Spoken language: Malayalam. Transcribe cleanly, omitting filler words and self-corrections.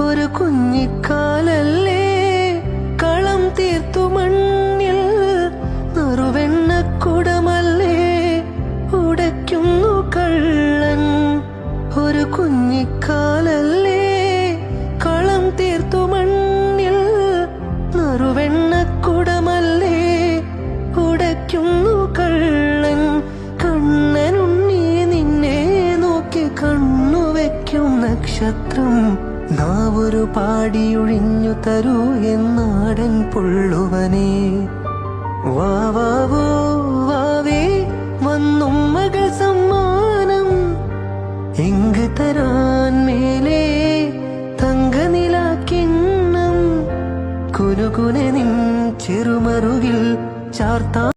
ഒരു കുഞ്ഞിക്കാലല്ലേ കളം തീർത്തു മണ്ണിൽ നറുവെണ്ണക്കുടമല്ലേ ഉടയ്ക്കുന്നു കള്ളൻ. ഒരു കുഞ്ഞിക്കാലല്ലേ കളം തീർത്തു മണ്ണിൽ നറുവെണ്ണക്കുടമല്ലേ ഉടയ്ക്കുന്നു കള്ളൻ. കണ്ണനുണ്ണി നിന്നെ നോക്കി കണ്ണുവെക്കും നക്ഷത്രം. നാവൊരു പാടിയൊഴിഞ്ഞു തരൂ എന്നാടൻ പുള്ളുവനേ. വാവാവോ വാവേ വന്നും മകൾ സമ്മാനം എങ്ക് തരാൻ മേലേ തങ്കനിലാക്കിണ്ണം. കുനുകുനെ നിൻ ചെറുമറുകിൽ ചാർത്താൻ